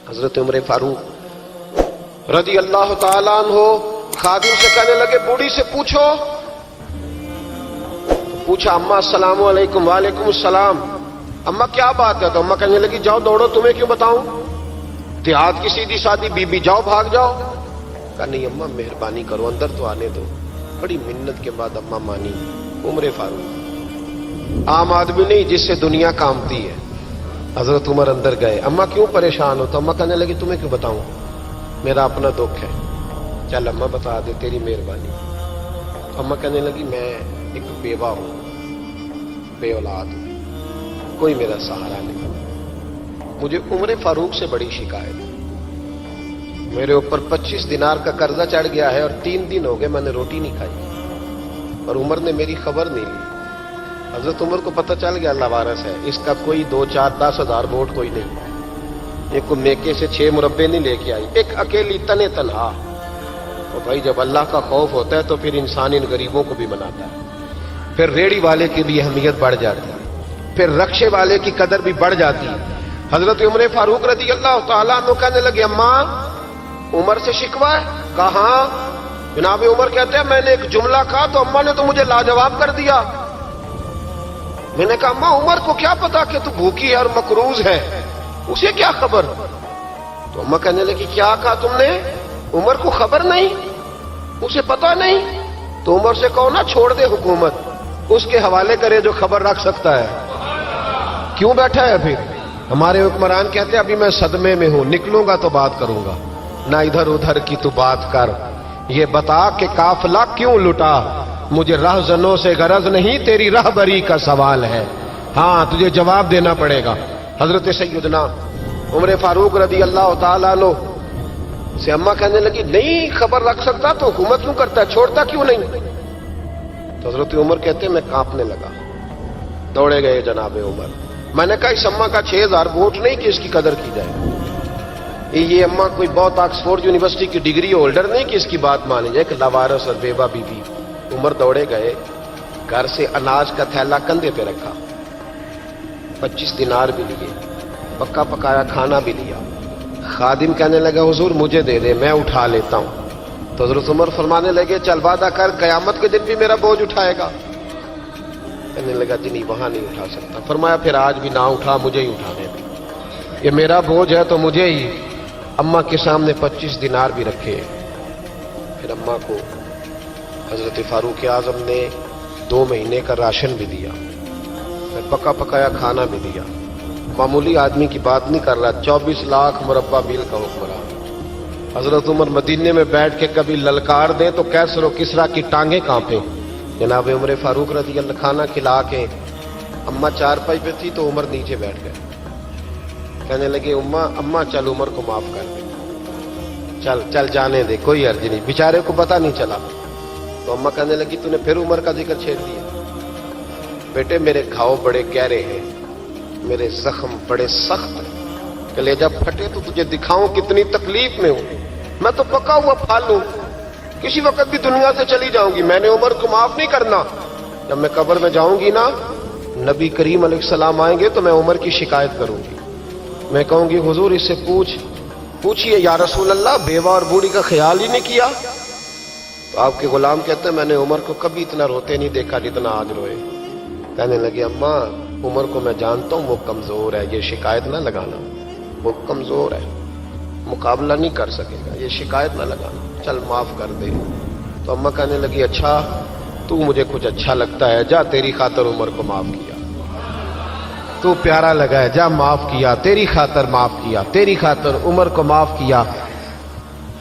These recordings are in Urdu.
حضرت عمر فاروق رضی اللہ تعالیٰ عنہ خادم سے کہنے لگے بوڑھی سے پوچھو. پوچھا اماں السلام علیکم. وعلیکم السلام. اماں کیا بات ہے؟ تو اماں کہنے لگی جاؤ دوڑو, تمہیں کیوں بتاؤں, دیہات کی سیدھی سادی بی بی, جاؤ بھاگ جاؤ. کہا نہیں اماں مہربانی کرو اندر تو آنے دو. بڑی منت کے بعد اماں مانی. عمر فاروق عام آدمی نہیں جس سے دنیا کامتی ہے. حضرت عمر اندر گئے. اماں کیوں پریشان ہو؟ تو اماں کہنے لگی تمہیں کیوں بتاؤں, میرا اپنا دکھ ہے. چل اماں بتا دے, تیری مہربانی. اماں کہنے لگی میں ایک بیوہ ہوں, بے اولاد ہوں, کوئی میرا سہارا نہیں. مجھے عمر فاروق سے بڑی شکایت ہے. میرے اوپر 25 دینار کا قرضہ چڑھ گیا ہے اور 3 دن ہو گئے میں نے روٹی نہیں کھائی, اور عمر نے میری خبر نہیں لی. حضرت عمر کو پتہ چل گیا اللہ وارث ہے, اس کا کوئی 2 4 10 ہزار ووٹ کوئی نہیں. ایک کو میکے سے 6 مربے نہیں لے کے آئی, ایک اکیلی تنے تنہا. تو بھائی جب اللہ کا خوف ہوتا ہے تو پھر انسان ان غریبوں کو بھی مناتا ہے. پھر ریڑھی والے کی بھی اہمیت بڑھ جاتی ہے, پھر رکشے والے کی قدر بھی بڑھ جاتی ہے. حضرت عمر فاروق رضی اللہ تعالیٰ عنہ کہنے لگے اماں عمر سے شکوہ ہے؟ کہاں؟ جناب عمر کہتے ہیں میں نے ایک جملہ کہا تو اماں نے تو مجھے لاجواب کر دیا. میں نے کہا اماں عمر کو کیا پتا کہ تو بھوکی ہے اور مقروض ہے, اسے کیا خبر؟ تو اماں کہنے لگی کیا کہا تم نے؟ عمر کو خبر نہیں, اسے پتا نہیں؟ تو عمر سے کہو نا چھوڑ دے حکومت, اس کے حوالے کرے جو خبر رکھ سکتا ہے. کیوں بیٹھا ہے پھر؟ ہمارے حکمران کہتے ہیں ابھی میں صدمے میں ہوں, نکلوں گا تو بات کروں گا. نہ ادھر ادھر کی تو بات کر, یہ بتا کہ قافلہ کیوں لٹا. مجھے رہزنوں سے غرض نہیں, تیری رہبری کا سوال ہے. ہاں تجھے جواب دینا پڑے گا. حضرت سیدنا عمر فاروق رضی اللہ تعالیٰ عنہ سے اماں کہنے لگی نہیں خبر رکھ سکتا تو حکومت کیوں کرتا ہے, چھوڑتا کیوں نہیں؟ تو حضرت عمر کہتے ہیں میں کانپنے لگا. دوڑے گئے جناب عمر. میں نے کہا اس اماں کا 6000 ووٹ نہیں کہ اس کی قدر کی جائے. یہ اماں کوئی بہت آکسفورڈ یونیورسٹی کی ڈگری ہولڈر نہیں کہ اس کی بات مانی جائے. کہ لاوارث اور بیوہ بی بی. عمر دوڑے گئے, گھر سے اناج کا تھیلا کندھے پہ رکھا, 25 دینار بھی لیے, پکا پکایا کھانا بھی لیا. خادم کہنے لگا حضور مجھے دے دے میں اٹھا لیتا ہوں. تو حضرت عمر فرمانے لگے چل وعدہ کر قیامت کے دن بھی میرا بوجھ اٹھائے گا. کہنے لگا جی نہیں وہاں نہیں اٹھا سکتا. فرمایا پھر آج بھی نہ اٹھا, مجھے ہی اٹھانے دے, یہ میرا بوجھ ہے تو مجھے ہی. اماں کے سامنے 25 دینار بھی رکھے. پھر اماں کو حضرت فاروق اعظم نے 2 مہینے کا راشن بھی دیا, پھر پکا پکایا کھانا بھی دیا. معمولی آدمی کی بات نہیں کر رہا, 24 لاکھ مربع میل کا حکمران. حضرت عمر مدینے میں بیٹھ کے کبھی للکار دیں تو کیسر و کسرا کی ٹانگیں کانپیں. جناب عمر فاروق رضی اللہ کھانا کھلا کے اماں چارپائی پہ تھی تو عمر نیچے بیٹھ گئے. کہنے لگے اماں چل عمر کو معاف کر دے, چل چل جانے دے, کوئی عرض نہیں, بیچارے کو پتہ نہیں چلا. تو اماں کہنے لگی تو نے پھر عمر کا ذکر چھیڑ دیا. بیٹے میرے گھاؤ بڑے گہرے ہیں, میرے زخم بڑے سخت ہیں, کلیجہ پھٹے تو تجھے دکھاؤں کتنی تکلیف میں ہوں. میں تو پکا ہوا پھل ہوں, کسی وقت بھی دنیا سے چلی جاؤں گی. میں نے عمر کو معاف نہیں کرنا. جب میں قبر میں جاؤں گی نا, نبی کریم علیہ السلام آئیں گے تو میں عمر کی شکایت کروں گی. میں کہوں گی حضور اس سے پوچھئے یا رسول اللہ بیوہ اور بوڑھی کا خیال ہی نہیں کیا. تو آپ کے غلام کہتے ہیں میں نے عمر کو کبھی اتنا روتے نہیں دیکھا جتنا آج روئے. کہنے لگے اماں عمر کو میں جانتا ہوں وہ کمزور ہے, یہ شکایت نہ لگانا, وہ کمزور ہے, مقابلہ نہیں کر سکے گا, یہ شکایت نہ لگانا, چل معاف کر دے. تو اماں کہنے لگی اچھا تو مجھے کچھ اچھا لگتا ہے, جا تیری خاطر عمر کو معاف کیا. تو پیارا لگا ہے, جا معاف کیا, تیری خاطر معاف کیا, تیری خاطر عمر کو معاف کیا.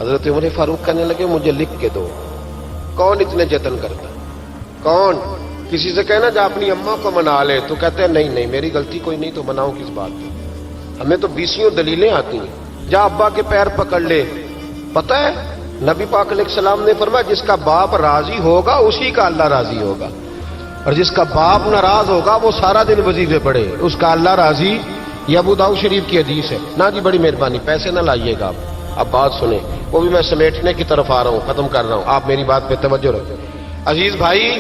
حضرت عمر فاروق کہنے لگے مجھے لکھ کے دو. کون اتنے جتن کرتا, کون؟ کسی سے کہنا جا اپنی اماں کو منا لے, تو کہتے ہیں نہیں میری غلطی کوئی نہیں تو مناؤں کس بات پہ, ہمیں تو 20 دلیلیں آتی ہیں. جا ابا کے پیر پکڑ لے. پتہ ہے نبی پاک علیہ السلام نے فرمایا جس کا باپ راضی ہوگا اسی کا اللہ راضی ہوگا, اور جس کا باپ ناراض ہوگا وہ سارا دن وظیفے پڑھے, اس کا اللہ راضی. یہ ابو داؤد شریف کی حدیث ہے. نا جی بڑی مہربانی, پیسے نہ لائیے گا آپ. اب بات سنیں, وہ بھی میں سمیٹنے کی طرف آ رہا ہوں, ختم کر رہا ہوں, آپ میری بات پہ توجہ رکھیں. عزیز بھائی,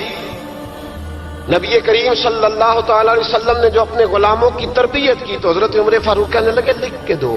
نبی کریم صلی اللہ تعالی علیہ وسلم نے جو اپنے غلاموں کی تربیت کی تو حضرت عمر فاروق کہنے لگے لکھ کے دو.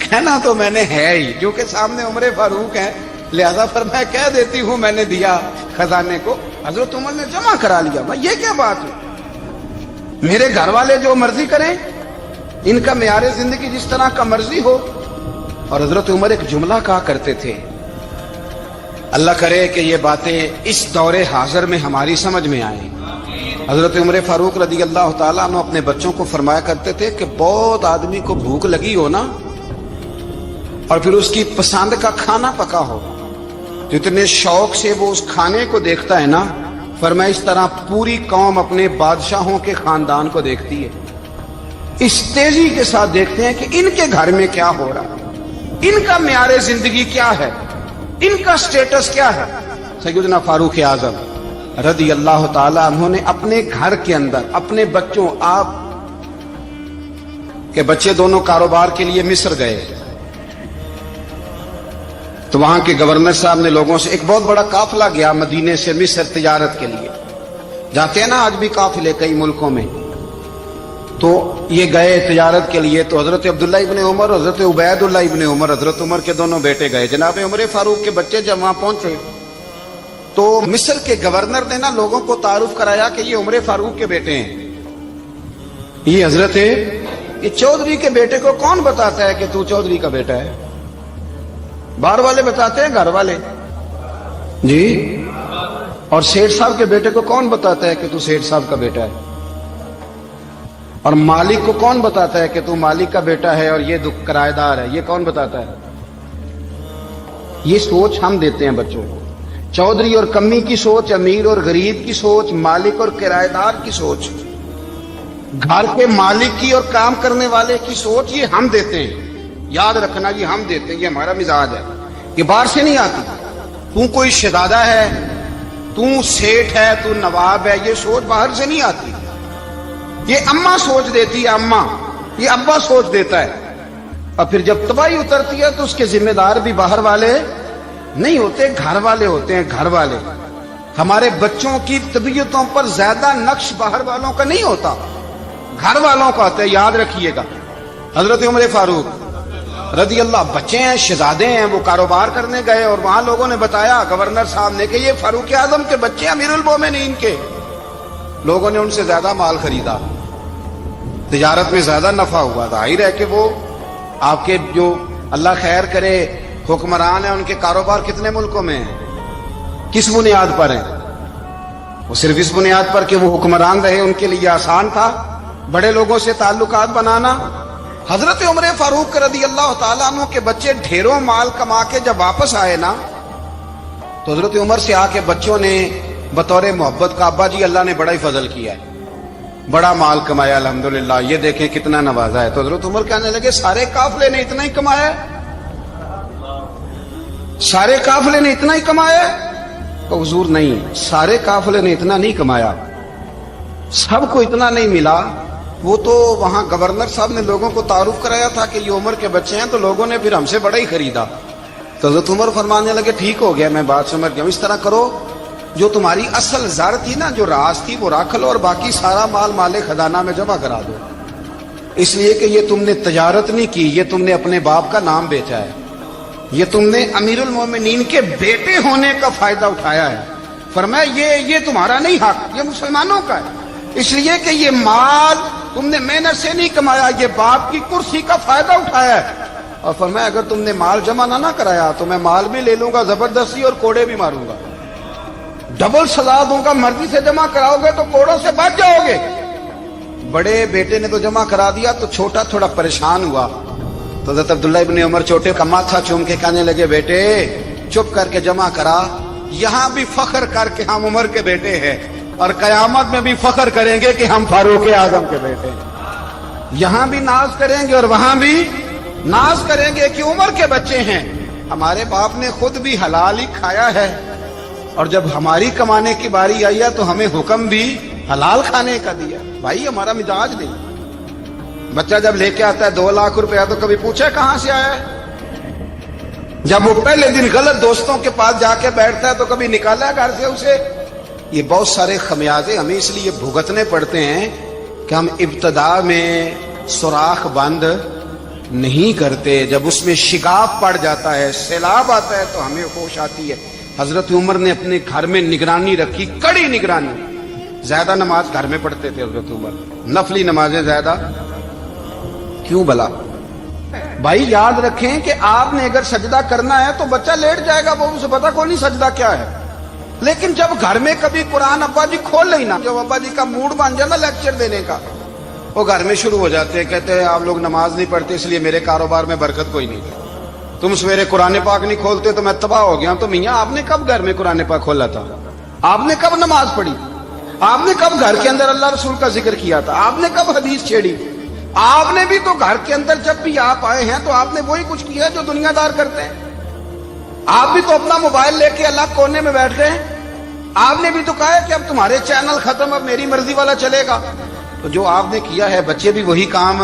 کہنا تو میں نے ہے ہی, کیونکہ سامنے عمر فاروق ہیں, لہذا پر میں کہہ دیتی ہوں میں نے دیا خزانے کو. حضرت عمر نے جمع کرا لیا. میں یہ کیا بات ہے, میرے گھر والے جو مرضی کریں, ان کا معیار زندگی جس طرح کا مرضی ہو. اور حضرت عمر ایک جملہ کہا کرتے تھے, اللہ کرے کہ یہ باتیں اس دور حاضر میں ہماری سمجھ میں آئیں. حضرت عمر فاروق رضی اللہ تعالیٰ عنہ اپنے بچوں کو فرمایا کرتے تھے کہ بہت آدمی کو بھوک لگی ہو نا, اور پھر اس کی پسند کا کھانا پکا ہو, جتنے شوق سے وہ اس کھانے کو دیکھتا ہے نا, فرمایا اس طرح پوری قوم اپنے بادشاہوں کے خاندان کو دیکھتی ہے. اس تیزی کے ساتھ دیکھتے ہیں کہ ان کے گھر میں کیا ہو رہا ہے, ان کا معیار زندگی کیا ہے, ان کا سٹیٹس کیا ہے. سیدنا فاروق اعظم رضی اللہ تعالی عنہ نے اپنے گھر کے اندر اپنے بچوں, آپ کے بچے دونوں کاروبار کے لیے مصر گئے, تو وہاں کے گورنر صاحب نے لوگوں سے, ایک بہت بڑا قافلہ گیا مدینے سے مصر تجارت کے لیے, جاتے ہیں نا آج بھی قافلے کئی ملکوں میں, تو یہ گئے تجارت کے لیے. تو حضرت عبداللہ ابن عمر, حضرت عبید اللہ ابن عمر, حضرت عمر کے دونوں بیٹے گئے. جناب عمر فاروق کے بچے جب وہاں پہنچے تو مصر کے گورنر نے نا لوگوں کو تعارف کرایا کہ یہ عمر فاروق کے بیٹے ہیں. یہ حضرت یہ چودھری کے بیٹے کو کون بتاتا ہے کہ تو چودھری کا بیٹا ہے؟ باہر والے بتاتے ہیں, گھر والے جی. اور سیٹھ صاحب کے بیٹے کو کون بتاتا ہے کہ تو سیٹھ صاحب کا بیٹا ہے؟ اور مالک کو کون بتاتا ہے کہ تو مالک کا بیٹا ہے اور یہ کرایہ دار ہے؟ یہ کون بتاتا ہے؟ یہ سوچ ہم دیتے ہیں بچوں کو. چودھری اور کمی کی سوچ, امیر اور غریب کی سوچ, مالک اور کرایہ دار کی سوچ, گھر کے مالک کی اور کام کرنے والے کی سوچ, یہ ہم دیتے ہیں. یاد رکھنا, یہ ہم دیتے ہیں, یہ ہمارا مزاج ہے, یہ باہر سے نہیں آتی. تو کوئی شہزادہ ہے, تو سیٹھ ہے, تو نواب ہے, یہ سوچ باہر سے نہیں آتی. یہ اماں سوچ دیتی ہے, اماں, یہ ابا سوچ دیتا ہے. اور پھر جب تباہی اترتی ہے تو اس کے ذمہ دار بھی باہر والے نہیں ہوتے, گھر والے ہوتے ہیں. گھر والے, ہمارے بچوں کی طبیعتوں پر زیادہ نقش باہر والوں کا نہیں ہوتا, گھر والوں کا ہوتا ہے. یاد رکھیے گا. حضرت عمر فاروق رضی اللہ, بچے ہیں, شہزادے ہیں, وہ کاروبار کرنے گئے اور وہاں لوگوں نے بتایا گورنر صاحب نے کہ یہ فاروق اعظم کے بچے امیر المومنین کے. لوگوں نے ان سے زیادہ مال خریدا, تجارت میں زیادہ نفع ہوا. ظاہر ہے کہ وہ آپ کے جو اللہ خیر کرے حکمران ہیں, ان کے کاروبار کتنے ملکوں میں ہیں, کس بنیاد پر ہیں؟ وہ صرف اس بنیاد پر کہ وہ حکمران رہے, ان کے لیے آسان تھا بڑے لوگوں سے تعلقات بنانا. حضرت عمر فاروق رضی اللہ تعالیٰ عنہ کے بچے ڈھیروں مال کما کے جب واپس آئے نا, تو حضرت عمر سے آ کے بچوں نے بطور محبت کا, ابا جی اللہ نے بڑا ہی فضل کیا ہے, بڑا مال کمایا الحمدللہ, یہ دیکھیں کتنا نوازا ہے. تو حضرت عمر کہنے لگے سارے قافلے نے اتنا ہی کمایا ہے, سارے قافلے نے اتنا ہی کمایا ہے؟ تو حضور نہیں, سارے قافلے نے اتنا نہیں کمایا, سب کو اتنا نہیں ملا. وہ تو وہاں گورنر صاحب نے لوگوں کو تعارف کرایا تھا کہ یہ عمر کے بچے ہیں, تو لوگوں نے پھر ہم سے بڑا ہی خریدا. تو حضرت عمر فرمانے لگے ٹھیک ہو گیا, میں بات سمجھ گیا. اس طرح کرو, جو تمہاری اصل زر تھی نا, جو راز تھی, وہ رکھ لو, اور باقی سارا مال مال خزانہ میں جمع کرا دو. اس لیے کہ یہ تم نے تجارت نہیں کی, یہ تم نے اپنے باپ کا نام بیچا ہے, یہ تم نے امیر المومنین کے بیٹے ہونے کا فائدہ اٹھایا ہے. فرمایا یہ تمہارا نہیں حق, یہ مسلمانوں کا ہے. اس لیے کہ یہ مال تم نے محنت سے نہیں کمایا, یہ باپ کی کرسی کا فائدہ اٹھایا ہے. اور فرمایا اگر تم نے مال جمع نہ کرایا تو میں مال بھی لے لوں گا زبردستی, اور کوڑے بھی ماروں گا, ڈبل سزا دوں گا. مرضی سے جمع کراؤ گے تو کوڑوں سے بچ جاؤ گے. بڑے بیٹے نے تو جمع کرا دیا, تو چھوٹا تھوڑا پریشان ہوا. تو حضرت عبداللہ ابن عمر چھوٹے کا ماتھا چوم کے کہنے لگے بیٹے چپ کر کے جمع کرا, یہاں بھی فخر کر کے ہم عمر کے بیٹے ہیں, اور قیامت میں بھی فخر کریں گے کہ ہم فاروق اعظم کے بیٹے ہیں. یہاں بھی ناز کریں گے اور وہاں بھی ناز کریں گے کہ عمر کے بچے ہیں. ہمارے باپ نے خود بھی حلال ہی کھایا ہے, اور جب ہماری کمانے کی باری آئی ہے تو ہمیں حکم بھی حلال کھانے کا دیا. بھائی ہمارا مزاج نہیں. بچہ جب لے کے آتا ہے 2 لاکھ روپیہ تو کبھی پوچھے کہاں سے آیا ہے؟ جب وہ پہلے دن غلط دوستوں کے پاس جا کے بیٹھتا ہے تو کبھی نکالا گھر سے اسے؟ یہ بہت سارے خمیازے ہمیں اس لیے بھگتنے پڑتے ہیں کہ ہم ابتدا میں سوراخ بند نہیں کرتے، جب اس میں شگاف پڑ جاتا ہے، سیلاب آتا ہے تو ہمیں ہوش آتی ہے۔ حضرت عمر نے اپنے گھر میں نگرانی رکھی، کڑی نگرانی۔ زیادہ نماز گھر میں پڑھتے تھے حضرت عمر، نفلی نمازیں زیادہ کیوں بلا؟ بھائی یاد رکھیں کہ آپ نے اگر سجدہ کرنا ہے تو بچہ لیٹ جائے گا، وہ اسے پتا کوئی نہیں سجدہ کیا ہے۔ لیکن جب گھر میں کبھی قرآن ابا جی کھول لینا، جب ابا جی کا موڈ بن جائے نا لیکچر دینے کا، وہ گھر میں شروع ہو جاتے ہیں، کہتے ہیں آپ لوگ نماز نہیں پڑھتے اس لیے میرے کاروبار میں برکت کوئی نہیں، تم سویرے قرآن پاک نہیں کھولتے تو میں تباہ ہو گیا۔ تو میاں آپ نے کب گھر میں قرآن پاک کھولا تھا؟ آپ نے کب نماز پڑھی؟ آپ نے کب گھر کے اندر اللہ رسول کا ذکر کیا تھا؟ آپ نے کب حدیث چھیڑی؟ آپ نے بھی تو گھر کے اندر جب بھی آپ آئے ہیں تو آپ نے وہی کچھ کیا جو دنیا دار کرتے ہیں۔ آپ بھی تو اپنا موبائل لے کے الگ کونے میں بیٹھ گئے ہیں۔ آپ نے بھی تو کہا ہے کہ اب تمہارے چینل ختم، اب میری مرضی والا چلے گا۔ تو جو آپ نے کیا ہے بچے بھی وہی کام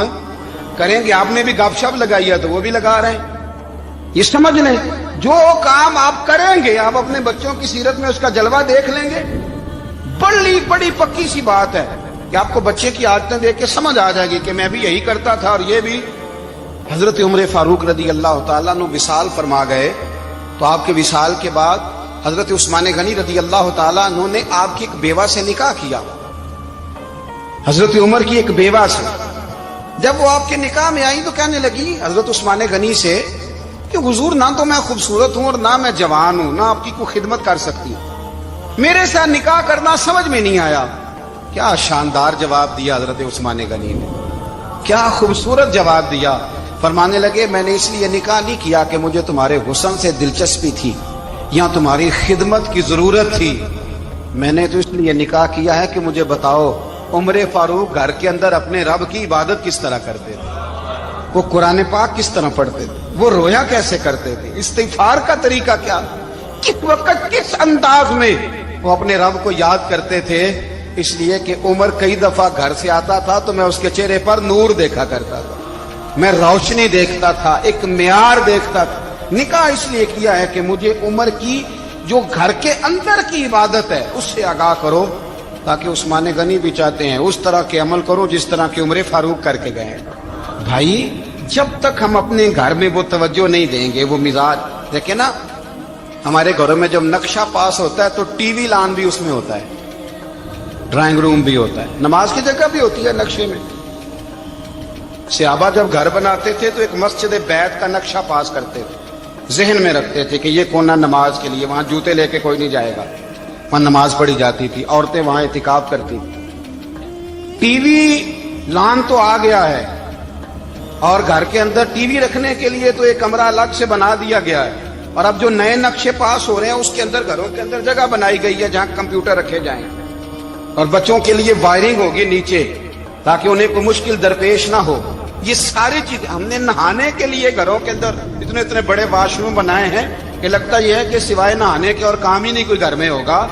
کریں گے۔ آپ نے بھی گپ شپ لگائی ہے تو وہ بھی لگا رہے ہیں۔ یہ سمجھ لیں جو کام آپ کریں گے، آپ اپنے بچوں کی سیرت میں اس کا جلوہ دیکھ لیں گے۔ بڑی پکی سی بات ہے کہ آپ کو بچے کی عادتیں دیکھ کے سمجھ آ جائے گی کہ میں بھی یہی کرتا تھا اور یہ بھی۔ حضرت عمر فاروق رضی اللہ تعالیٰ عنہ وصال فرما گئے تو آپ کے وصال کے بعد حضرت عثمان غنی رضی اللہ تعالیٰ عنہ نے آپ کی ایک بیوہ سے نکاح کیا، حضرت عمر کی ایک بیوہ سے۔ جب وہ آپ کے نکاح میں آئی تو کہنے لگی حضرت عثمان غنی سے کہ حضور نہ تو میں خوبصورت ہوں اور نہ میں جوان ہوں، نہ آپ کی کوئی خدمت کر سکتی ہوں، میرے ساتھ نکاح کرنا سمجھ میں نہیں آیا۔ کیا شاندار جواب دیا حضرت عثمان غنی نے، کیا خوبصورت جواب دیا۔ فرمانے لگے میں نے اس لیے نکاح نہیں کیا کہ مجھے تمہارے حسن سے دلچسپی تھی یا تمہاری خدمت کی ضرورت تھی، میں نے تو اس لیے نکاح کیا ہے کہ مجھے بتاؤ عمر فاروق گھر کے اندر اپنے رب کی عبادت کس طرح کرتے تھے، وہ قرآن پاک کس طرح پڑھتے تھے، وہ رویا کیسے کرتے تھے، استغفار کا طریقہ کیا، کس وقت کس انداز میں وہ اپنے رب کو یاد کرتے تھے۔ اس لیے کہ عمر کئی دفعہ گھر سے آتا تھا تو میں اس کے چہرے پر نور دیکھا کرتا تھا، میں روشنی دیکھتا تھا، ایک معیار دیکھتا تھا۔ نکاح اس لیے کیا ہے کہ مجھے عمر کی جو گھر کے اندر کی عبادت ہے اس سے آگاہ کرو، تاکہ عثمان غنی بھی چاہتے ہیں اس طرح کے عمل کرو جس طرح کے عمر فاروق کر کے گئے ہیں۔ بھائی جب تک ہم اپنے گھر میں وہ توجہ نہیں دیں گے، وہ مزاج دیکھیں نا، ہمارے گھروں میں جب نقشہ پاس ہوتا ہے تو ٹی وی لان بھی اس میں ہوتا ہے، ڈرائنگ روم بھی ہوتا ہے، نماز کی جگہ بھی ہوتی ہے نقشے میں۔ صحابہ جب گھر بناتے تھے تو ایک مسجد بیت کا نقشہ پاس کرتے تھے، ذہن میں رکھتے تھے کہ یہ کونا نماز کے لیے، وہاں جوتے لے کے کوئی نہیں جائے گا، وہاں نماز پڑھی جاتی تھی، عورتیں وہاں اعتکاف کرتی تھی۔ ٹی وی لان تو آ گیا ہے اور گھر کے اندر ٹی وی رکھنے کے لیے تو ایک کمرہ الگ سے بنا دیا گیا ہے، اور اب جو نئے نقشے پاس ہو رہے ہیں اس کے اندر گھروں کے اندر جگہ بنائی گئی ہے جہاں کمپیوٹر رکھے جائیں، اور بچوں کے لیے وائرنگ ہوگی نیچے تاکہ انہیں کوئی مشکل درپیش نہ ہو۔ یہ ساری چیزیں ہم نے نہانے کے لیے گھروں کے اندر اتنے بڑے واش روم بنائے ہیں کہ لگتا یہ ہے کہ سوائے نہانے کے اور کام ہی نہیں کوئی گھر میں ہوگا،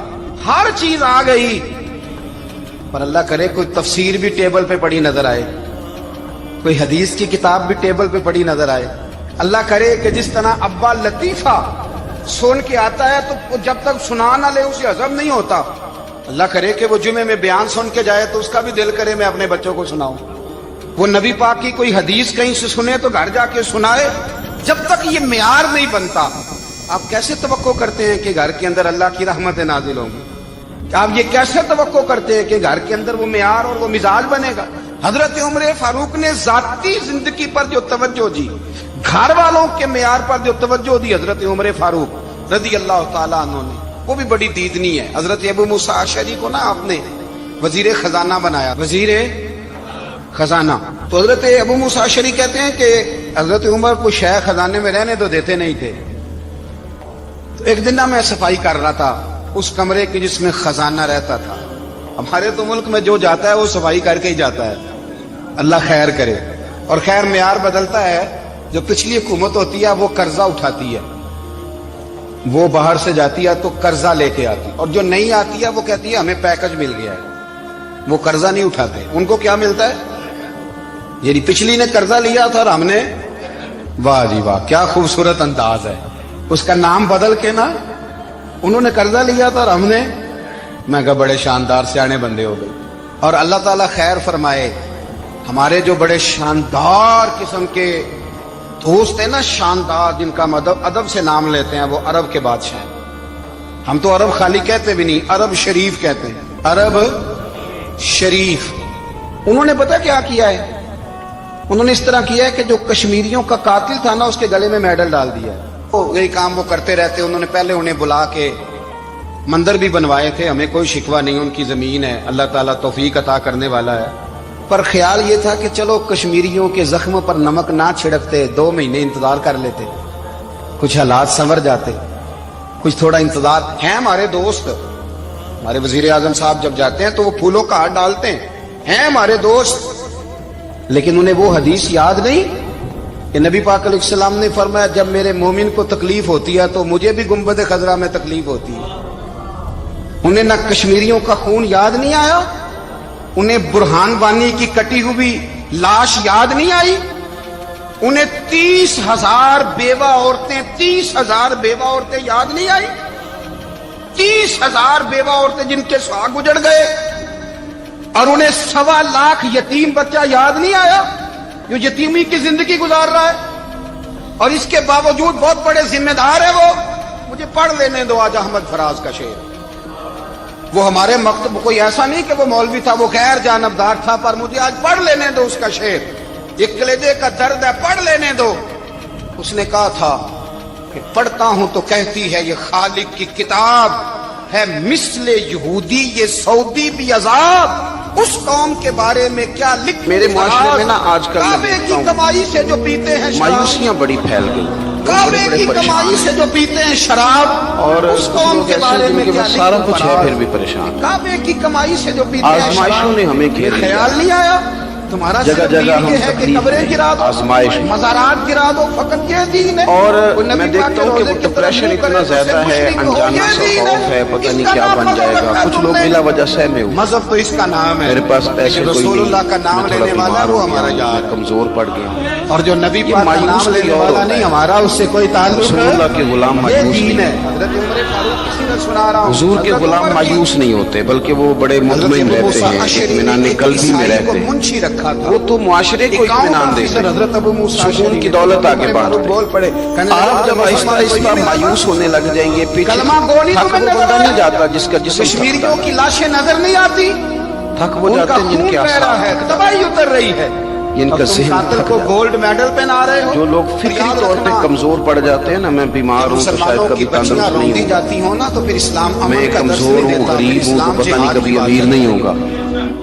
ہر چیز آ گئی۔ پر اللہ کرے کوئی تفسیر بھی ٹیبل پہ پڑی نظر آئے، کوئی حدیث کی کتاب بھی ٹیبل پہ پڑی نظر آئے۔ اللہ کرے کہ جس طرح ابا لطیفہ سن کے آتا ہے تو جب تک سنا نہ لے اسے ہضم نہیں ہوتا، اللہ کرے کہ وہ جمعے میں بیان سن کے جائے تو اس کا بھی دل کرے میں اپنے بچوں کو سناؤں، وہ نبی پاک کی کوئی حدیث کہیں سے سنے تو گھر جا کے سنائے۔ جب تک یہ معیار نہیں بنتا آپ کیسے توقع کرتے ہیں کہ گھر کے اندر اللہ کی رحمتیں نازل ہوں گی؟ آپ یہ کیسے توقع کرتے ہیں کہ گھر کے اندر وہ معیار اور وہ مزاج بنے گا؟ حضرت عمر فاروق نے ذاتی زندگی پر جو توجہ دی، گھر والوں کے معیار پر جو توجہ دی حضرت عمر فاروق رضی اللہ تعالیٰ عنہ نے، وہ بھی بڑی دیدنی ہے۔ حضرت ابو موسیٰ اشعری کو نا آپ نے وزیر خزانہ بنایا، وزیر خزانہ، تو حضرت ابو موسیٰ اشعری کہتے ہیں کہ حضرت عمر کو شیخ خزانے میں رہنے تو دیتے نہیں تھے۔ تو ایک دن میں صفائی کر رہا تھا اس کمرے کی جس میں خزانہ رہتا تھا۔ ہمارے تو ملک میں جو جاتا ہے وہ صفائی کر کے ہی جاتا ہے، اللہ خیر کرے۔ اور خیر معیار بدلتا ہے، جو پچھلی حکومت ہوتی ہے وہ قرضہ اٹھاتی ہے، وہ باہر سے جاتی ہے تو قرضہ لے کے آتی، اور جو نہیں آتی ہے وہ کہتی ہے ہمیں پیکج مل گیا ہے، وہ قرضہ نہیں اٹھاتے۔ ان کو کیا ملتا ہے؟ یعنی پچھلی نے قرضہ لیا تھا اور ہم نے، واہ جی واہ کیا خوبصورت انداز ہے، اس کا نام بدل کے نا، انہوں نے قرضہ لیا تھا اور ہم نے، میں کہا بڑے شاندار سیانے بندے ہو گئے۔ اور اللہ تعالیٰ خیر فرمائے. ہمارے جو بڑے شاندار قسم کے دوست ہیں نا، شاندار، جن کا ادب سے نام لیتے ہیں، وہ عرب کے بادشاہ ہیں. ہم تو عرب خالی کہتے بھی نہیں، عرب شریف کہتے ہیں، عرب شریف. انہوں نے پتہ کیا کیا ہے؟ انہوں نے اس طرح کیا ہے کہ جو کشمیریوں کا قاتل تھا نا، اس کے گلے میں میڈل ڈال دیا. یہی کام وہ کرتے رہتے. انہوں نے پہلے انہیں بلا کے مندر بھی بنوائے تھے. ہمیں کوئی شکوہ نہیں، ان کی زمین ہے، اللہ تعالیٰ توفیق عطا کرنے والا ہے. پر خیال یہ تھا کہ چلو کشمیریوں کے زخم پر نمک نہ چھڑکتے، 2 مہینے انتظار کر لیتے، کچھ حالات سنور جاتے، کچھ تھوڑا انتظار. ہیں ہمارے دوست، ہمارے وزیر اعظم صاحب جب جاتے ہیں تو وہ پھولوں کا ہار ڈالتے ہیں ہمارے دوست. لیکن انہیں وہ حدیث یاد نہیں کہ نبی پاک علیہ السلام نے فرمایا جب میرے مومن کو تکلیف ہوتی ہے تو مجھے بھی گنبد خضرا میں تکلیف ہوتی ہے. انہیں نہ کشمیریوں کا خون یاد نہیں آیا، انہیں برہان وانی کی کٹی ہوئی لاش یاد نہیں آئی، انہیں 30,000 بیوہ عورتیں 30,000 بیوہ عورتیں یاد نہیں آئی، 30,000 بیوہ عورتیں جن کے سہاگ اجڑ گئے. اور انہیں 1.25 لاکھ یتیم بچہ یاد نہیں آیا جو یتیمی کی زندگی گزار رہا ہے. اور اس کے باوجود بہت بڑے ذمہ دار ہے وہ. مجھے پڑھ لینے دو آج احمد فراز کا شعر. وہ ہمارے مکتب کوئی ایسا نہیں کہ وہ مولوی تھا، وہ غیر جانبدار تھا، پر مجھے آج پڑھ لینے دو اس کا شعر. ایک کلیجے کا درد ہے، پڑھ لینے دو. اس نے کہا تھا کہ پڑھتا ہوں تو کہتی ہے یہ خالق کی کتاب ہے، مثل یہودی یہ سعودی بھی عذاب. اس قوم کے بارے میں کیا لکھ. میرے معاشرے میں نا آج کل کعبے کی کمائی سے جو پیتے ہیں شراب، مایوسیاں بڑی پھیل گئی. کعبے کی کمائی سے جو پیتے ہیں شراب، اور اس قوم کے بارے میں کیا لکھ. سارا کچھ ہے پھر بھی پریشان. کعبے کی کمائی سے جو پیتے ہیں آزمائشوں نے ہمیں گھیر لیا. خیال نہیں آیا تمہارا جگہ صرف جگہ دین ہم یہ ہے کہ تکلیف قبریں میں، گرا دو، آزمائش میں. مزارات گرا دو، فقط یہ دین ہے. اور کوئی نبی میں پاک دیکھتا ہوں کہ روزے وہ کی طرف ڈپریشن منہ اتنا کرے تو زیادہ اسے ہے، مشرک ہو. انجانا یہ سا دین خوف ہے، پتہ اس نہیں کا کیا نام بن جائے گا. رکھا کچھ تم لوگ نے. بلا وجہ سہمے ہوئے. مذہب تو اس کا نام ہے. میرے پاس پیسے لیکن کوئی رسول نہیں، اللہ کا نام میں تھوڑا لینے والا بیمار وہ ہو ہمارا گیا ہوں، یار ہے. کمزور پڑ گیا ہوں. اور جو نبی یہ پاک کا مایوس نام لینے کوئی اور والا ہوتا نہیں، ہے. ہمارا اس سے کوئی تعلق رسول اللہ کے غلام یہ مایوس دین نہیں. ہے. حضرت عمر فاروق کسی نے سنا رہا ہوں، حضور کے حضرت غلام عمر کی مایوس نہیں ہوتے، بلکہ وہ بڑے مطمئن رہتے ہیں، اطمینان قلبی میں رہتے ہیں. منشی رکھا تھا، وہ تو معاشرے کو اطمینان دیتے ہیں. حضرت ابو موسیٰ سکون کی دولت آگے بانٹتے. بول پڑے. آپ جب آہستہ آہستہ مایوس ہونے لگ جائیں گے، پیچھے کلمہ گو نہیں تھک تمہیں وہ نظر بندہ نہیں آیا؟ جاتا جس کا جسم کشمیریوں کی لاشیں نظر نہیں آتی، تھک وہ ان جاتے کا ہیں جن خون کے بہ رہا ہے، اعصاب، تباہی اتر رہی ہے. جن اب کا تم ذہن قاتل تھک کو جاتا ہے. گولڈ میڈل پہنا رہے ہو. جو لوگ فکری یاد طور پہ رکھنا، کمزور پڑ جاتے ہیں نا، میں بیمار ہوں تو شاید مسلمانوں کی کبھی بچیاں تندرست روندی نہیں ہوں، جاتی ہوں نا تو پھر اسلام میں امن کا درس کمزور نہیں ہوں، دیتا. غریب ہوں تو اسلام پتہ نہیں جہاد کبھی کی بات امیر کرتا نہیں ہے. ہوگا.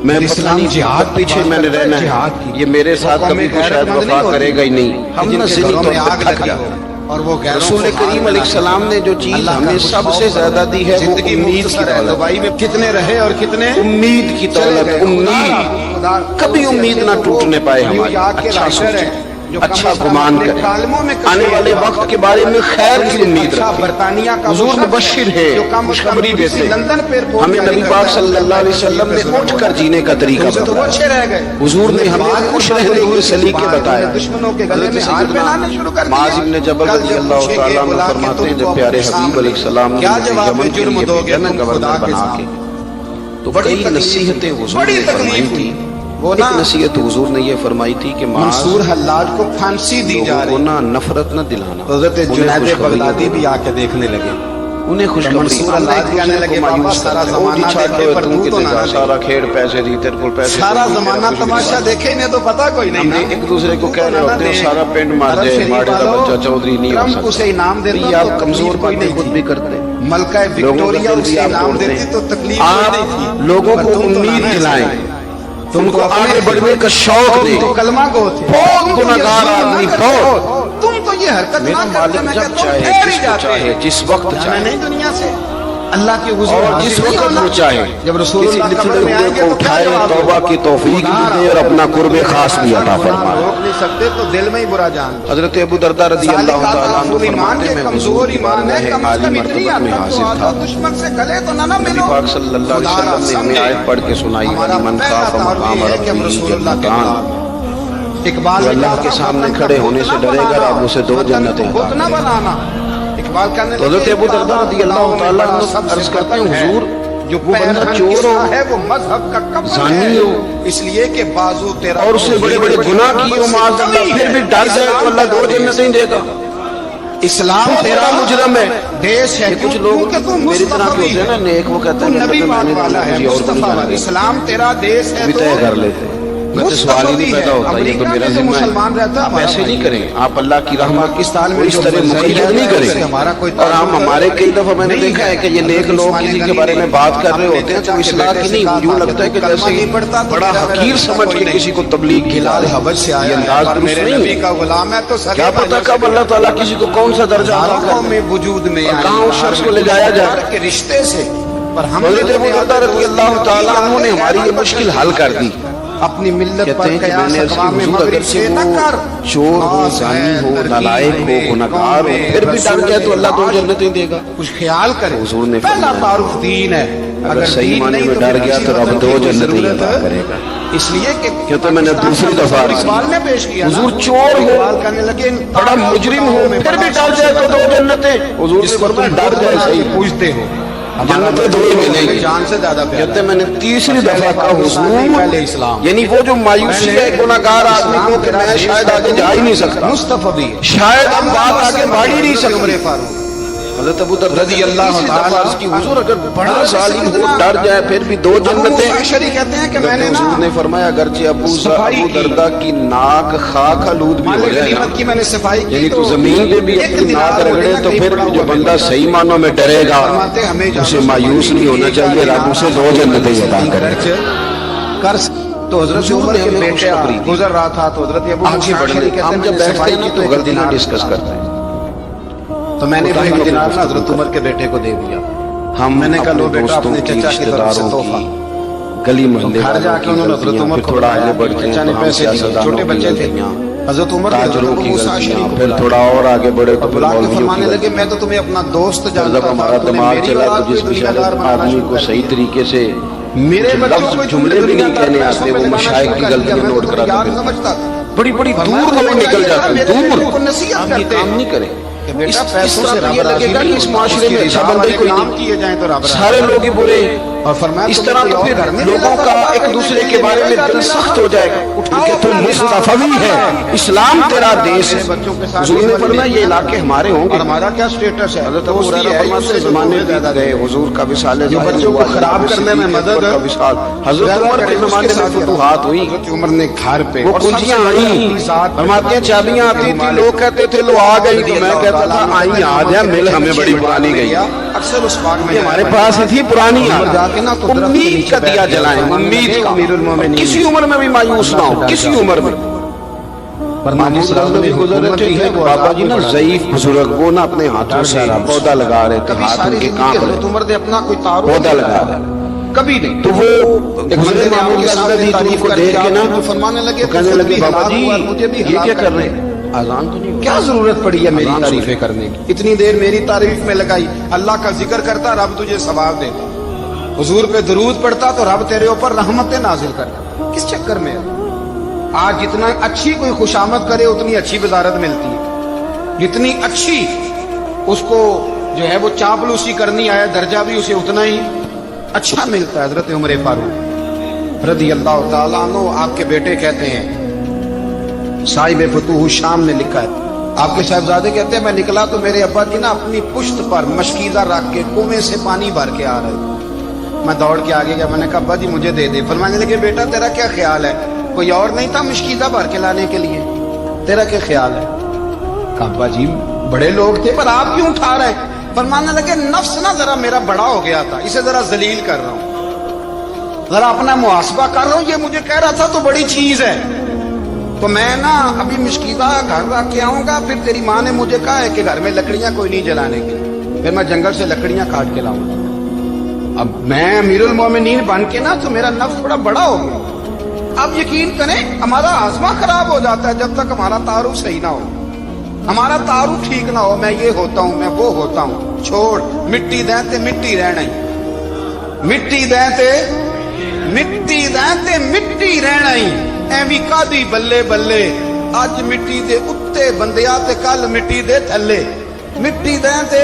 میں پتہ اسلام نہیں جہاد کی پیچھے بات میں نے کرتا ہے، رہنا جہاد ہے. کی. یہ میرے ساتھ قوم کبھی میں کوئی شاید غیرت مند وفا نہیں ہوتی کرے گا ہی نہیں. ہم جن نہ کے ذہنی گھروں طور میں پہ آگ تھک لگی جاتے ہو ہیں. اور وہ غیروں رسول کو کریم مار علیہ السلام نے جو چیز اللہ کا ہمیں کچھ سب خوف سے زیادہ دی ہے وہ زندگی امید کی مختصر ہے. دولت. دبئی میں کتنے رہے اور کتنے امید کی دولت. امید کبھی امید نہ ٹوٹنے پائے ہماری. اچھا سوچیں، اچھا گمان کریں، آنے والے وقت کے بارے میں خیر کی امید رکھیں. حضور مبشر ہے، خوشخبری دیتے ہیں. ہمیں نبی پاک صلی اللہ علیہ وسلم نے اٹھ کر جینے کا طریقہ بتایا. حضور نے ہمیں خوش رہنے کے سلیقے بتائے. حضرت سیدنا معاذ بن جبل رضی اللہ تعالیٰ عنہ فرماتے ہیں جب پیارے حبیب علیہ السلام نے یمن کے لیے بھیجا نا گورنر بنا کے، تو کئی نصیحتیں حضور نے فرمائی تھی. ایک نصیحت حضور نے یہ فرمائی تھی کہ منصور حلاج کو پھانسی دی جا لوگوں کو رہی. نہ نفرت نہ دلانا. حضرت جنید خوشخبری بغدادی دو. بھی آ کے دیکھنے لگے. انہیں خوشخبری. منصور حلاج کہنے لگے بابا سارا زمانہ دیکھے پر تو تو نہ سارا کھیڑ پیسے دی تیرے کو پیسے سارا زمانہ تماشا دیکھے انہیں تو پتا کوئی ہم نہیں. ایک دوسرے کو کہہ رہے ہوتے ہیں سارا پنڈ مار دے ماڑے کا بچہ چودھری نہیں ہو ٹرمپ اسے انعام سکتا. دیتا یہ تو آپ کمزور تکلیف کوئی باتیں نہیں خود تھی. بھی کرتے. ملکہ وکٹوریا اسے انعام دیتی تو تکلیف کوئی نہیں تھی. آپ لوگوں پر کو تم تو امید نہ دلائیں، تم کو آگے بڑھنے کا شوق تم دیں. تو کلمہ گو تھے، بہت تم تو گناہگار یہ آدمی، نہ کرتے بہت. ہو. تم تو یہ حرکت میرا نہ کرتے. مالک میں جب کہتا ہوں چاہے ٹھہر ہی جس کو جاتے چاہے ہیں. جس وقت جانا چاہے نہیں دنیا سے اللہ کی حضور اور حاضر جس نہیں وقت ہونا. وہ چاہے جب رسول کسی اللہ بچھڑے قبر میں ہوئے آئیں گے کو تو کیا اٹھائے، جواب توبہ ہوگا؟ کی توفیق بھی دے اور اپنا قرب خاص بھی عطا فرمائے. روک نہیں سکتے تو دل میں ہی برا جان. حضرت ابو درداء رضی اللہ تعالیٰ عنہ فرماتے ہیں میں حضور کی بارگاہ عالی مرتبت میں حاضر تھا. دشمن سے گلے تو نہ نبی پاک صلی اللہ علیہ وسلم نے ہمیں آیت پڑھ کے سنائی من خاف مقام ربہ جنتان. اقبال جو اللہ کے سامنے کھڑے ہونے سے ڈرے گا اب اسے 2 جنتیں بت نہ بنانا. اقبال کرنے حضرت ابو درداء رضی اللہ تعالیٰ عنہ عرض کرتے ہیں حضور جو وہ بندہ پیرہن چور ہو، ہے وہ مذہب کا کفن زانی ہے، ہو، اس لیے کہ بازو تیرا اور اس نے بڑے بڑے گناہ کیے ہو معاذ اللہ، پھر بھی ڈر جائے تو اللہ 2 جنتیں دے گا. اسلام بہت تیرا بڑا مجرم ہے. دیش ہے. یہ کچھ لوگ کیونکہ تو میری طرح کے مصطفی ہوتے ہیں نا نیک، وہ کہتے تو ہیں نبی کہ پاک میں نے والا ہے، کسی اور کو نہیں مصطفیٰ والا. جانا. اسلام تیرا دیش ہے بھی تو طے کر لیتے ہیں. میں تو سوال ہی نہیں پیدا ہوتا، یہ تو میرا ذمہ ہے. آپ ایسے نہیں کریں، آپ اللہ کی رحمت پاکستان میں اس طرح مقید نہیں کریں. ہمارا کوئی اور ہم ہمارے کئی دفعہ میں نے دیکھا ہے کہ یہ نیک لوگ کسی کے بارے میں بات کر رہے ہوتے ہیں تو اصلاح کی نہیں، یوں لگتا ہے کہ جیسے بڑا حقیر سمجھ کے کسی کو تبلیغ کی ہلال حبش سے آیا یہ انداز ہے، درست میرے نہیں نبی ہے. کا غلام ہے تو کیا پتا کب اللہ تعالیٰ کسی کو کون سا درجہ عطا ہزاروں کر میں وجود میں اور آئی، کہاں اس شخص کو لے جایا جائے. کے رشتے سے. پر ہم حضرت ابو درداء رضی اللہ تعالیٰ عنہ نے ہماری یہ مشکل حل کر دی. اپنی ملت کہتے پر ہیں کہ میں قیاس نے اس کی اقوام حضور مغرب اگر سے سے نہ کر، وہ چور ہو، خاص زانی ہے، ہو، ترکیب نالائق ہو، میں، گنہگار ہو، قوم پھر بھی ڈر رسول گئے تو اللہ 2 راج جنتیں دے گا. کچھ خیال کرے. حضور نے پہلا فرمایا تعارف دین ہے. اگر صحیح دین معنی نہیں میں تو ڈر پھر گیا کسی تو رب مطلب 2 کی جنتیں ضرورت عطا ہے. کرے گا. اس لیے کہ کہتے میں نے دوسری دفعہ سوال میں پیش کیا نا، حضور چور ہو، سوال کرنے لگے بڑا مجرم ہو، پھر بھی ڈر جائے تو 2 جنتیں. حضور نے فرمایا ڈر جائے صحیح، پوچھتے ہو جنتیں 2 ہی ملیں گی. جان سے زیادہ پیارا. کہتے میں نے تیسری دفعہ کہا پہلے حضور، اسلام، یعنی وہ جو مایوسی ہے گناہگار آدمی کو کہ میں شاید آگے جا ہی نہیں سکتا، مصطفیٰ بھی شاید ہم بات آگے بڑھ ہی نہیں عمر سکتے. فاروق حضرت ابو درداء رضی اللہ تیسری دفعہ تعالیٰ عرض کی حضور اگر بڑا ظالم ہو ڈر جائے پھر بھی 2 ابو جنتیں. موسیٰ کہتے ہیں کہ میں نے حضور نے نا فرمایا اگرچہ ابو صفائی کی، درداء کی ناک خاک آلود بھی ہو مالک جائے نا، غنیمت کی میں نے صفائی کی یعنی تو تو زمین پہ بھی ایک اپنی دینار ناک رگڑے ہوگا تو کہیں پھر پڑا جو ہوا بندہ ملے. صحیح معنوں میں ڈرے گا فرماتے ہمیں اسے مایوس نہیں ہونا چاہیے، رب اسے 2 جنتیں عطا کرے. تو حضرت عمر کے بیٹے گزر رہا تھا تو حضرت ابو آگے موسیٰ بڑھنے کہتے ہیں ہم میں جب نے بیٹھتے صفائی ہیں نا کی تو ایک غلطیاں دینار ڈسکس ملا. کرتے ہیں. تو میں نے کوتاہی وہی میں دینار نا گفتگو حضرت عمر کے بیٹے کو دے دیا. ہم میں نے کہا اپنے لو بیٹا دوستوں اپنے کی، چچا کی رشتہ طرف سے داروں تحفہ. کی، گلی محلے گھر جا والوں کے کی انہوں نے حضرت غلطیاں، عمر پھر کو تھوڑا بلایا، آگے بڑھتے ہیں چچا نے تو ہم پیسے دیے، سیاستدانوں چھوٹے کی بچے تھے. غلطیاں، حضرت عمر نے تاجروں حضرت کی ابو موسیٰ غلطیاں، کو پھر بلایا. تھوڑا اور آگے بڑھے تو پھر بلا کے مولویوں فرمانے کی لگے غلطیاں. میں تو تمہیں اپنا دوست پھر جانتا جب تھا، ہمارا تو نے دماغ میری چلا اولاد تو کو جس دنیا بیچارے دار بنانا آدمی شروع کو کر صحیح دیا. طریقے سے میرے بچوں کو جملے بھی نہیں کہنے آتے وہ مشائخ کی غلطیاں نوٹ کرا یاد دیتے. سمجھتا بڑی بڑی دور ہمیں نکل جاتے ہیں، دور. کو نصیحت آپ یہ کرتے کام نہیں کریں. بیٹا اس پیسوں سے طرح رب یہ راضی لگے گا نہیں کہ اس ہوتا. معاشرے اس میں کی اچھا رضا بندہ والے ہی کوئی کام نہیں، کیے جائیں تو رب راضی. سارے لوگ ہی برے. اور فرمایا اس تم طرح کوئی تو اور پھر گھر میں لوگوں کا ایک دوسرے کے بارے میں دل سخت ہو جائے گا کہ تم مصطفی ہے، اسلام تیرا دیش ہے. حضور نے فرمایا یہ علاقے ہمارے ہوں گے. اور ہمارا کیا سٹیٹس ہے؟ حضرت ابو ہریرہ فرماتے ہیں زمانے بیت گئے، حضور کا وصال جو ظاہر بچوں کو ہوا، خراب جناب کرنے میں صدیق مدد اکبر کا وصال. حضرت عمر کے زمانے میں فتوحات ہوئی، حضرت عمر نے گھر پہ وہ کنجیاں آئیں، فرماتے ہیں چابیاں آتی تھی، لوگ کہتے تھے لو آ گئی، تو میں کہتا تھا آئیں آ جا، مل ہمیں بڑی پرانی گئی. اکثر اس باغ میں یہ ہمارے پاس ہی تھی پرانی عمر جا کے نا تو درخت کے امید نیچے کا بیٹھ دیا گیا. جلائیں، امید کا. امیر المومنین. کسی عمر میں بھی مایوس نہ ہو، کسی عمر میں. محمود رضا بھی گزر رہے تھے، بابا جی نا ضعیف بزرگ، وہ نا اپنے ہاتھوں سے پودا لگا رہے تھے، کبھی ہاتھ ساری ان کے زندگی کانپ حضرت رہے، عمر نے اپنا کوئی تعارف پودا نہیں لگا کرایا. رہے. کبھی نہیں. تو وہ ایک بندے نے محمود آگے رضا سامنے دی تعریف کو کر دیکھ کے نا تو فرمانے لگے تو کہنے لگے بابا جی مجھے بھی یہ کیا کر رہے ہیں؟ آزان تو نہیں ہو کیا ضرورت پڑی ہے میری آزان تعریفیں کرنے کی؟ اتنی دیر میری تعریف میں لگائی. اللہ کا ذکر کرتا رب تجھے ثواب دیتا، حضور پہ درود پڑھتا تو رب تیرے اوپر رحمتیں نازل کرتا. کس چکر میں ہے؟ آج جتنا اچھی کوئی خوشامد کرے اتنی اچھی وزارت ملتی ہے، جتنی اچھی اس کو جو ہے وہ چاپلوسی کرنی آیا درجہ بھی اسے اتنا ہی اچھا ملتا ہے. حضرت عمر فاروق رضی اللہ تعالیٰ عنہ آپ کے بیٹے کہتے ہیں، صاحب فتوح الشام نے لکھا ہے، آپ کے صاحبزادے کہتے ہیں میں نکلا تو میرے ابا جی نا اپنی پشت پر مشکیزہ رکھ کے کنویں سے پانی بھر کے آ رہے. میں دوڑ کے آگے گیا، میں نے کہا ابا جی مجھے دے دے. فرمانے لگے بیٹا تیرا کیا خیال ہے؟ کوئی اور نہیں تھا مشکیزہ بھر کے لانے کے لیے، تیرا کیا خیال ہے؟ کہا ابا جی بڑے لوگ تھے پر آپ کیوں اٹھا رہے؟ فرمانے لگے نفس نا ذرا میرا بڑا ہو گیا تھا، اسے ذرا ذلیل کر رہا ہوں، ذرا اپنا محاسبہ کر رہا ہوں. یہ مجھے کہہ رہا تھا تو بڑی چیز ہے، تو میں نا ابھی مشکیزہ گھر رکھ کے آؤں گا، پھر تیری ماں نے مجھے کہا ہے کہ گھر میں لکڑیاں کوئی نہیں جلانے کی، پھر میں جنگل سے لکڑیاں کاٹ کے لاؤں گا. اب میں امیر المومنین بن کے نا تو میرا نفس تھوڑا بڑا ہو گیا. اب یقین کریں ہمارا ہاضمہ خراب ہو جاتا ہے جب تک ہمارا تعارف صحیح نہ ہو، ہمارا تعارف ٹھیک نہ ہو. میں یہ ہوتا ہوں، میں وہ ہوتا ہوں، چھوڑ مٹی دیں تے مٹی رہنا ہی، مٹی دیں تے مٹی دیں تے مٹی رہنا ہی. ایویں کادی بلے بلے اج مٹی دے اتے بندیا تے کل مٹی دے تھلے. مٹی دیں تے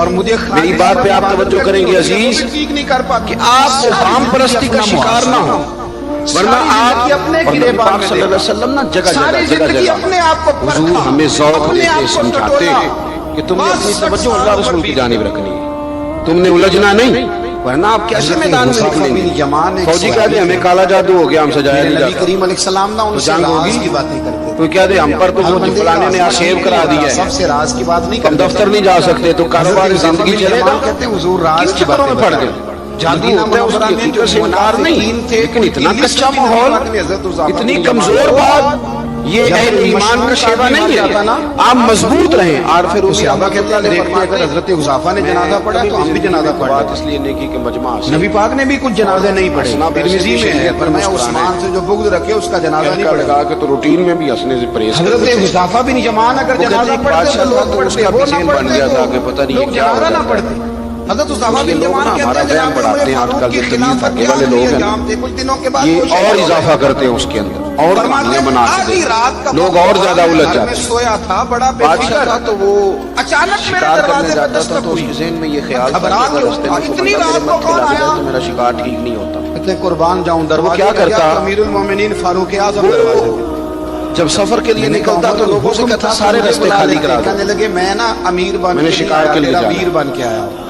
اور مجھے میری بات پہ آپ توجہ کریں گے عزیز ٹھیک نہیں کر پاتے کہ آپ غام پرستی کا شکار نہ ہو، ورنہ آپ اپنے اور نبی پاک صلی اللہ علیہ وسلم نا جگہ جگہ اپنے آپ کو حضور ہمیں ذوق دیتے سمجھاتے ہیں کہ تم نے اپنی توجہ اللہ رسول کی جانب رکھنی ہے، تم نے الجھنا نہیں، ورنہ آپ کیسے میدان میں نکلیں گے؟ فوجی کہہ دے ہمیں کالا جادو ہو گیا، ہم سجایا نہیں نبی جاتا، کریم علیہ السلام نا ان سے جنگ ہوگی راز کی باتیں کرتے تو کیا دے ہم پر تو وہ فلانے نے سیو کرا دیا ہے، سب سے راز کی بات نہیں ہم کرتے، دفتر نہیں جا سکتے تو کاروبار زندگی چلے گا، کہتے ہیں حضور راز کس کی چکروں باتیں میں پڑ گئے؟ جادو ہوتا ہے اس کی حقیقت سے انکار نہیں، لیکن اتنا کچا ماحول، اتنی کمزور بات، یہ اہل ایمان کا شیوا نہیں ہے، آپ مضبوط رہیں۔ عارف رومی صحابہ کہتے ہیں دیکھتے اگر حضرت حذیفہ نے جنازہ پڑھا تو ہم بھی جنازہ پڑھ بات لیں۔ اس لیے نیکی کے مجمع سے نبی پاک نے بھی کچھ جنازے نہیں پڑھے، ترمذی میں ہے، فرمایا عثمان سے جو بغض رکھے اس کا جنازہ نہیں پڑھے۔ لگا کہ تو روٹین میں بھی ہنسنے سے پرہیز حضرت حذیفہ بن یمان اگر جنازہ پڑھتے تو لوگ پڑھتے، وہ نہ پڑھتے تو لوگ جنازہ نہ پڑھتے۔ حضرت حذیفہ بن یمان ہمارا کہتے ہیں وہم بڑھاتے ہیں آج کل کے تمیز دھکے والے لوگ ہیں، کچھ دنوں کے بعد یہ اور اضافہ کرتے ہیں اس کے اندر، اور کہانیاں بنا کے لوگ اور زیادہ الجھ جاتے ہیں۔ سویا تھا بڑا بے بادشاہ فکر تھا تو وہ اچانک میرے شکار کرنے دروازے جاتا پہ تھا دستک تو اس ہوئی۔ کے ذہن میں یہ خیال تھا کہ گھبرا اگر کیوں؟ رستے میں اتنی کوئی رات بندہ کو میرے کون مت کھلا آیا؟ دے تو میرا شکار ٹھیک نہیں ہوتا۔ اتنے قربان جاؤں دروازے کیا پہ کرتا؟ امیر المومنین فاروق اعظم دروازے پہ۔ جب سفر کے لیے نکلتا تو لوگوں سے کہتا سارے رستے خالی کرا دو، کہنے لگے میں نا امیر بن میں نے شکار کے لیے تیرا جانا۔ ویر بن کے آیا ہوں۔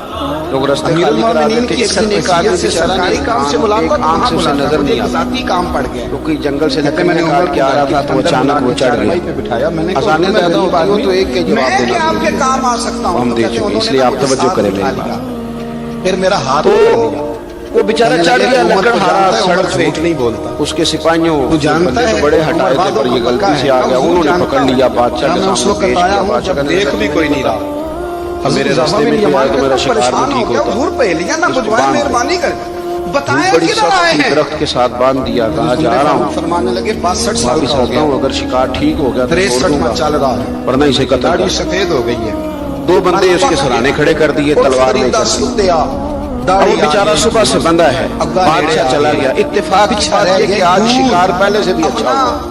لوگ رستے امیر خالی کرا المومنین دیتے، کی ایک دن ایک آدمی سے بیچارہ سرکاری کام سے ایک ملاقات آنکھ سے اسے نظر نہیں آتا، ذاتی کام پڑ گیا۔ تو کوئی جنگل سے کہتے میں نکلنے نے کاٹ کے آ رہا تھا تو اچانک وہ چڑھ گیا۔ اذانیں زیادہ ہوتی ہوں تو ایک کے جواب میں دینا کیا آپ کے ضروری ہے۔ کام آ سکتا ہوں؟ ہم تو دے کہتے ہیں چکے، انہوں اس نے لیے آپ مجھے توجہ ساتھ کریں اٹھا میری لیا۔ بات۔ پھر میرا ہاتھ تو پکڑ لیا۔ وہ بیچارہ چڑھ گیا لکڑ ہارا سڑک پہ، جھوٹ نہیں بولتا۔ اس کے سپاہیوں تو جانتا ہے تو بڑے ہٹائے تھے پر یہ غلطی سے آ گیا، انہوں نے پکڑ لیا، بادشاہ کے سامنے پیش کیا، بادشاہ کا دیکھ بھی کوئی نہیں رہا۔ میرے راستے میں کوئی آئے تو میرا شکار بھی ٹھیک ہوتا۔ حضور پہلیاں نہ بجوائے، مہربانی کر بتائیں بڑی کدھر آئے سخت ہیں؟ درخت کے ساتھ باندھ دیا، کہا جا رہا ہوں، فرمانے لگے 62 سال واپس کا ہو آتا گیا، ہوں، اگر شکار ٹھیک ہو گیا تو چھوڑ 63 دوں میں گا، چل رہا ہے، ورنہ اسے قتل داڑھی کر۔ سفید ہو گئی ہے۔ دو بندے اس کے سرانے کھڑے کر دیے تلوار لے کر، اور وہ بیچارہ صبح سے بندہ ہے، بادشاہ چلا گیا۔ اتفاق کی بات یہ کہ آج شکار پہلے سے بھی اچھا ہوا،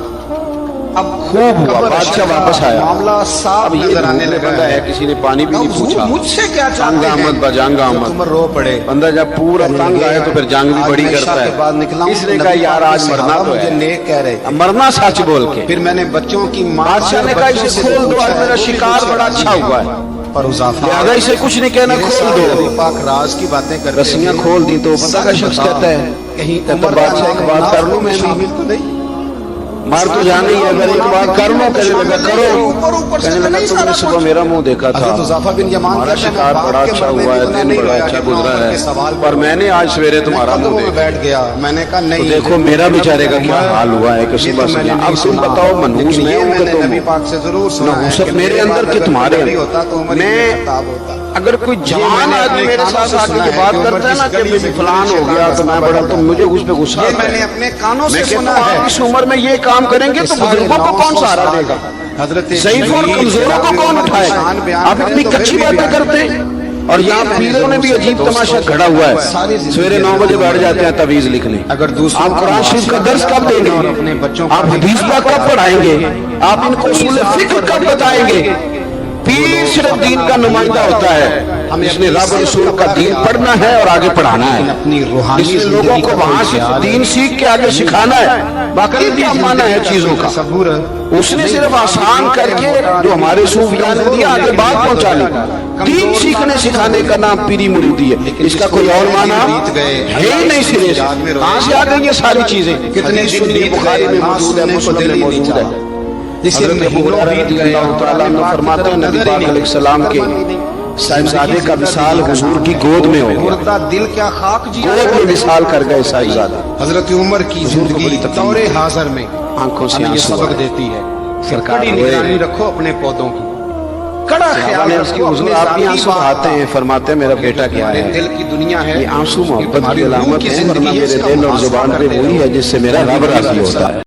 اب خوب ہوا، بادشاہ واپس آیا۔ معاملہ صاف اب یہ نظر آنے ڈھونڈنے لگا بندہ ہے، ہے۔ کسی نے پانی بھی نہیں پوچھا، مجھ سے کیا جنگ چاہتے آمد ہیں؟ بجنگ آمد، تم رو پڑے۔ بندہ جب پورا تنگ آئے تو پھر جنگ بھی بڑی کرتا ہے۔ اس نے کہا یار آج مرنا تو مجھے ہے، نیک کہہ رہے تھے۔ مرنا سچ بول کے۔ پھر میں نے بچوں کی ماں بادشاہ نے کہا اسے کھول دو، آج میرا شکار بڑا اچھا ہوا ہے، پر لہذا اسے کچھ نہیں کہنا، کھول دو۔ پاک راز کی باتیں کرتے رسیاں کھول دی تو بندہ کا شخص کہتا ہے کہیں کہتا بادشاہ ایک بات کر لوں میں بھی، شامل تو نہیں۔ مار تو جانے ہی، اگر ایک بات کر لوں، کہنے لگا کرو، کہنے لگا تم نے صبح میرا منہ دیکھا تھا، حضرت حذیفہ بن یمان ہمارا کہتے ہیں شکار باپ بڑا کے اچھا مرنے ہوا ہے، کی گناہ دن نہیں بڑا رویا اچھا کہ گزرا عمر کے ہے، سوال پر میں نے آج سویرے تمہارا قدموں منہ میں دیکھا۔ بیٹھ گیا، میں نے کہا تو نہیں، دیکھو میرا بیچارے کا کیا حال ہوا ہے کہ صبح سے یہاں۔ اب تم بتاؤ منحوس میں ہوں کہ تم؟ نبی پاک سے ضرور سنا ہے نحوست کہ میرے اندر کہ تمہارے اندر ہوتا تو عمر میں ابن خطاب ہوتا۔ اگر کوئی جوان آدمی میرے ساتھ آ کے یہ بات کرتا ہے نا کہ فلان ہو گیا تو میں بڑا، تو مجھے اس پہ غصہ یہ آتا میں نے ہے۔ اپنے کانوں میں سے کہتا سنا ہوں ہے۔ آپ اس عمر میں یہ کام کریں گے تو بزرگوں کو کون سہارا دے گا؟ حضرت ضعیف اور کمزوروں کو کون اٹھائے گا؟ آپ اتنی کچی باتیں کرتے ہیں، اور یہاں پیروں نے بھی عجیب تماشا کھڑا ہوا ہے، سویرے 9 بجے بیٹھ جاتے ہیں تعویذ لکھنے۔ اگر دوسروں آپ قرآن شریف کا درس کب دیں گے؟ آپ حدیث کا کب پڑھائیں گے؟ آپ ان کو اصول فقہ کب بتائیں گے؟ پیر صرف دین کا نمائندہ ہوتا ہے، اس نے رب رسول کا دین پڑھنا ہے اور آگے پڑھانا ہے، اپنی روحانی اس نے لوگوں کو وہاں سے دین سیکھ کے آگے سکھانا ہے۔ باقی کیا مانا ہے چیزوں کا؟ صبور اس نے صرف آسان کر کے جو ہمارے صوفیاء نے دیا آگے بات پہنچا لی۔ دین سیکھنے سکھانے کا نام پیری مریدی ہے، اس کا کوئی اور معنی ہے ہی نہیں سرے سے۔ کہاں سے آ گئی یہ ساری چیزیں؟ کتنے حدیث سنی بخاری میں موجود ہے، مسلم میں موجود ہے۔ حضرت ابو ہریرہ رضی اللہ تعالیٰ عنہ فرماتے ہیں نبی پاک علیہ السلام کے صاحبزادے کا وصال حضور کی گود میں ہو گیا، مردہ دل کیا خاک جی گود میں وصال کر گئے صاحبزادہ۔ حضرت عمر کی زندگی دور حاضر میں آنکھوں سے ہمیں یہ آنسو سبق آئے۔ دیتی ہے، سرکار بڑی ہوئے، نگرانی رکھو اپنے پودوں کی، کڑا صحابہ خیال نے اس کی رکھو حضور اپنے آپ کی ذاتی آنسو بات آتے ہیں، فرماتے ہیں میرا بیٹا کیا تمہارے ہے؟ دل کی دنیا ہے، یہ آنسو محبت تمہاری کی روح علامت کی ہے، ورنہ زندگی ہے، میرے اس کا دل اور محاسبہ زبان پہ کرتے وہی رہو۔ ہے جس سے میرا رب راضی ہوتا ہے۔